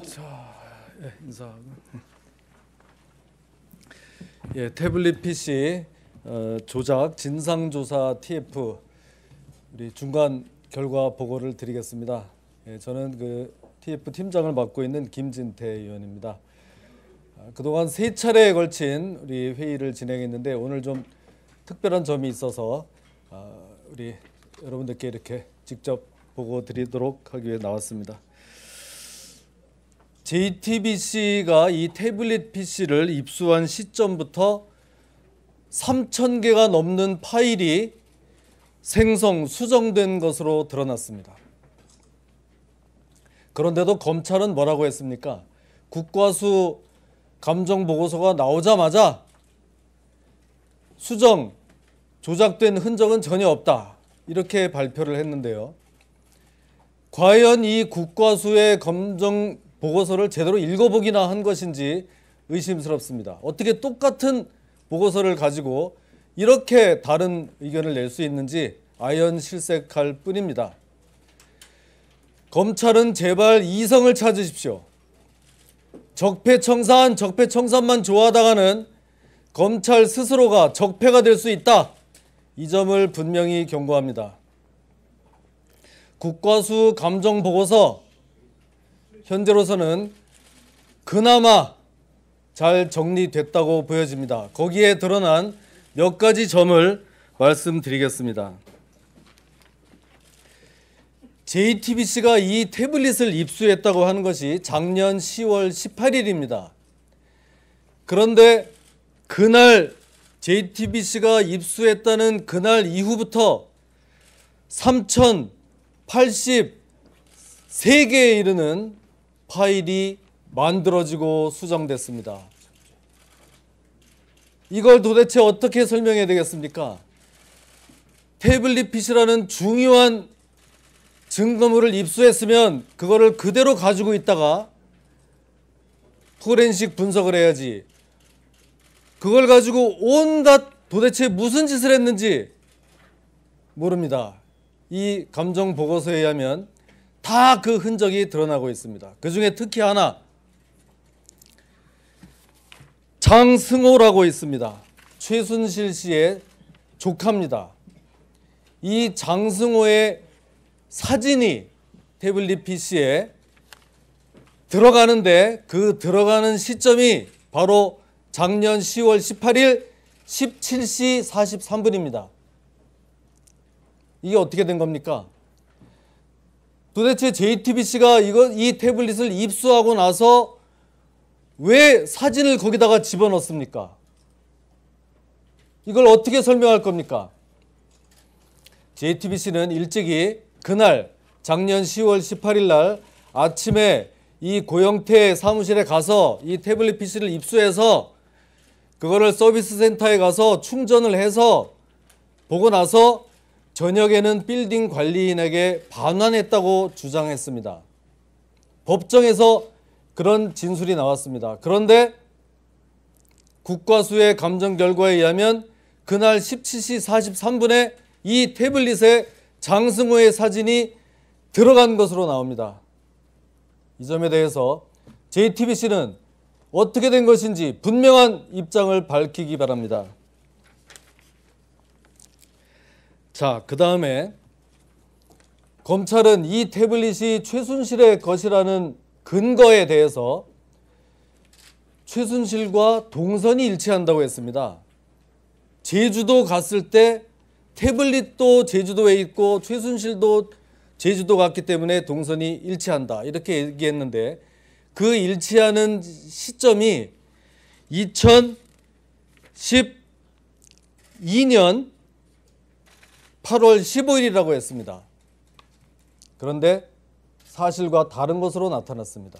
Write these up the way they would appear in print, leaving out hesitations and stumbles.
자, 인사하고. 태블릿 PC 조작 진상조사 TF 우리 중간 결과 보고를 드리겠습니다. 저는 그 TF 팀장을 맡고 있는 김진태 의원입니다. 그동안 3차례에 걸친 우리 회의를 진행했는데 오늘 좀 특별한 점이 있어서 우리 여러분들께 이렇게 직접 보고 드리도록 하기 위해 나왔습니다. JTBC가 이 태블릿 PC를 입수한 시점부터 3,000개가 넘는 파일이 생성, 수정된 것으로 드러났습니다. 그런데도 검찰은 뭐라고 했습니까? 국과수 감정보고서가 나오자마자 수정, 조작된 흔적은 전혀 없다. 이렇게 발표를 했는데요. 과연 이 국과수의 감정보고서를 제대로 읽어보기나 한 것인지 의심스럽습니다. 어떻게 똑같은 보고서를 가지고 이렇게 다른 의견을 낼 수 있는지 아연실색할 뿐입니다. 검찰은 제발 이성을 찾으십시오. 적폐청산만 좋아하다가는 검찰 스스로가 적폐가 될 수 있다. 이 점을 분명히 경고합니다. 국과수 감정보고서 현재로서는 그나마 잘 정리됐다고 보여집니다. 거기에 드러난 몇 가지 점을 말씀드리겠습니다. JTBC가 이 태블릿을 입수했다고 하는 것이 작년 10월 18일입니다. 그런데 그날 JTBC가 입수했다는 그날 이후부터 3,083개에 이르는 파일이 만들어지고 수정됐습니다. 이걸 도대체 어떻게 설명해야 되겠습니까? 태블릿 PC라는 중요한 증거물을 입수했으면 그거를 그대로 가지고 있다가 포렌식 분석을 해야지. 그걸 가지고 온갖 도대체 무슨 짓을 했는지 모릅니다. 이 감정 보고서에 의하면 다 그 흔적이 드러나고 있습니다. 그 중에 특히 하나 장승호라고 있습니다. 최순실 씨의 조카입니다. 이 장승호의 사진이 태블릿 PC에 들어가는데 그 들어가는 시점이 바로 작년 10월 18일 17시 43분입니다. 이게 어떻게 된 겁니까? 도대체 JTBC가 이 태블릿을 입수하고 나서 왜 사진을 거기다가 집어넣습니까? 이걸 어떻게 설명할 겁니까? JTBC는 일찍이 그날 작년 10월 18일 날 아침에 이 고영태 사무실에 가서 이 태블릿 PC를 입수해서 그거를 서비스 센터에 가서 충전을 해서 보고 나서 저녁에는 빌딩 관리인에게 반환했다고 주장했습니다. 법정에서 그런 진술이 나왔습니다. 그런데 국과수의 감정 결과에 의하면 그날 17시 43분에 이 태블릿에 장승호의 사진이 들어간 것으로 나옵니다. 이 점에 대해서 JTBC는 어떻게 된 것인지 분명한 입장을 밝히기 바랍니다. 자, 그 다음에 검찰은 이 태블릿이 최순실의 것이라는 근거에 대해서 최순실과 동선이 일치한다고 했습니다. 제주도 갔을 때 태블릿도 제주도에 있고 최순실도 제주도 갔기 때문에 동선이 일치한다. 이렇게 얘기했는데 그 일치하는 시점이 2012년 8월 15일이라고 했습니다. 그런데 사실과 다른 것으로 나타났습니다.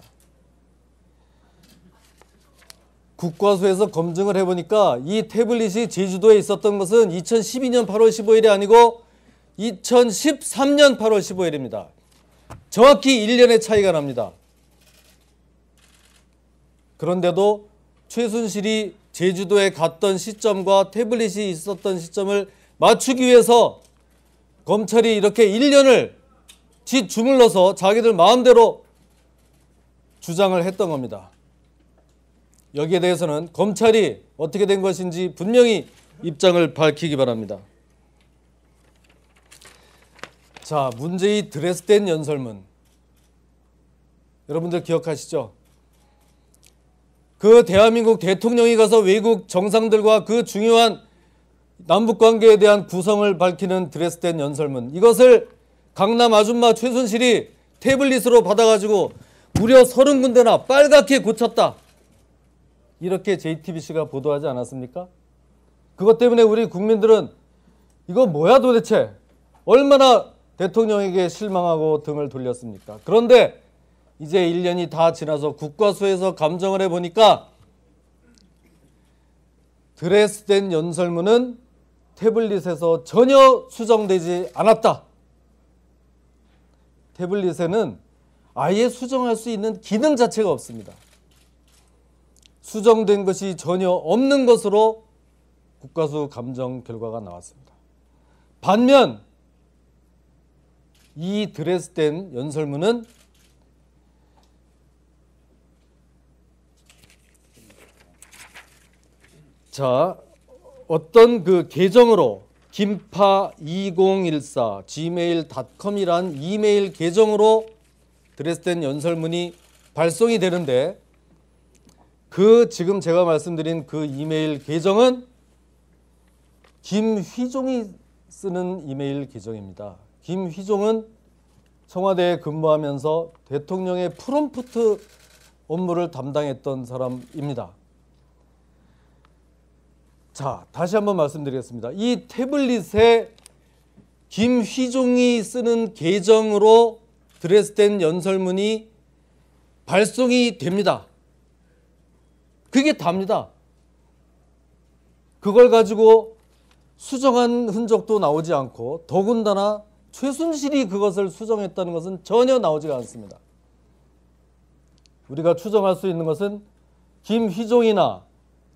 국과수에서 검증을 해보니까 이 태블릿이 제주도에 있었던 것은 2012년 8월 15일이 아니고 2013년 8월 15일입니다. 정확히 1년의 차이가 납니다. 그런데도 최순실이 제주도에 갔던 시점과 태블릿이 있었던 시점을 맞추기 위해서 검찰이 이렇게 1년을 쥐주물러서 자기들 마음대로 주장을 했던 겁니다. 여기에 대해서는 검찰이 어떻게 된 것인지 분명히 입장을 밝히기 바랍니다. 자, 문제의 드레스덴 연설문. 여러분들 기억하시죠? 그 대한민국 대통령이 가서 외국 정상들과 그 중요한 남북관계에 대한 구성을 밝히는 드레스덴 연설문. 이것을 강남 아줌마 최순실이 태블릿으로 받아가지고 무려 30군데나 빨갛게 고쳤다. 이렇게 JTBC가 보도하지 않았습니까? 그것 때문에 우리 국민들은 이거 뭐야 도대체? 얼마나 대통령에게 실망하고 등을 돌렸습니까? 그런데 이제 1년이 다 지나서 국과수에서 감정을 해보니까 드레스덴 연설문은 태블릿에서 전혀 수정되지 않았다. 태블릿에는 아예 수정할 수 있는 기능 자체가 없습니다. 수정된 것이 전혀 없는 것으로 국과수 감정 결과가 나왔습니다. 반면 이 드레스덴 연설문은 자, 어떤 그 계정으로 김파2014 gmail.com이란 이메일 계정으로 드레스덴 연설문이 발송이 되는데 그 지금 제가 말씀드린 그 이메일 계정은 김휘종이 쓰는 이메일 계정입니다. 김휘종은 청와대에 근무하면서 대통령의 프롬프트 업무를 담당했던 사람입니다. 자, 다시 한번 말씀드리겠습니다. 이 태블릿에 김휘종이 쓰는 계정으로 드레스덴 연설문이 발송이 됩니다. 그게 답니다. 그걸 가지고 수정한 흔적도 나오지 않고 더군다나 최순실이 그것을 수정했다는 것은 전혀 나오지가 않습니다. 우리가 추정할 수 있는 것은 김휘종이나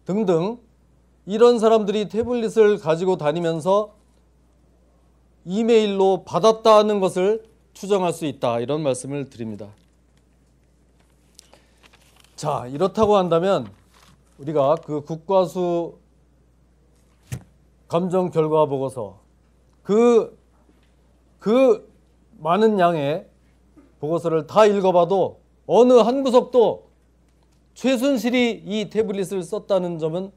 등등 이런 사람들이 태블릿을 가지고 다니면서 이메일로 받았다는 것을 추정할 수 있다. 이런 말씀을 드립니다. 자, 이렇다고 한다면 우리가 그 국과수 감정 결과 보고서 그 많은 양의 보고서를 다 읽어봐도 어느 한 구석도 최순실이 이 태블릿을 썼다는 점은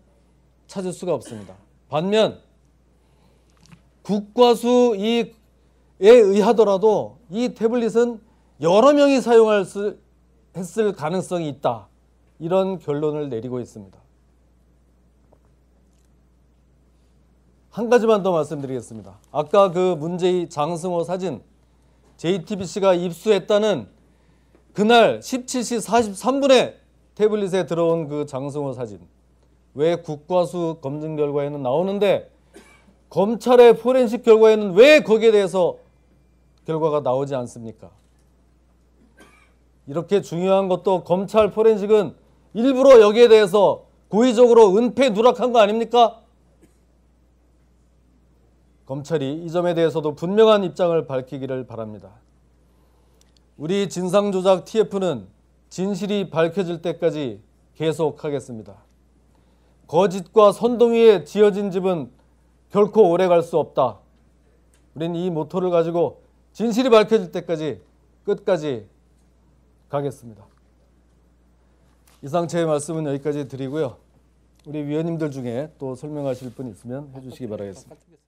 찾을 수가 없습니다. 반면 국과수에 의하더라도 이 태블릿은 여러 명이 했을 가능성이 있다. 이런 결론을 내리고 있습니다. 한 가지만 더 말씀드리겠습니다. 아까 그 문제의 장승호 사진 JTBC가 입수했다는 그날 17시 43분에 태블릿에 들어온 그 장승호 사진 왜 국과수 검증 결과에는 나오는데 검찰의 포렌식 결과에는 왜 거기에 대해서 결과가 나오지 않습니까? 이렇게 중요한 것도 검찰 포렌식은 일부러 여기에 대해서 고의적으로 은폐 누락한 거 아닙니까? 검찰이 이 점에 대해서도 분명한 입장을 밝히기를 바랍니다. 우리 진상조작 TF는 진실이 밝혀질 때까지 계속하겠습니다. 거짓과 선동위에 지어진 집은 결코 오래 갈 수 없다. 우리는 이 모토를 가지고 진실이 밝혀질 때까지 끝까지 가겠습니다. 이상 제 말씀은 여기까지 드리고요. 우리 위원님들 중에 또 설명하실 분 있으면 해주시기 바라겠습니다.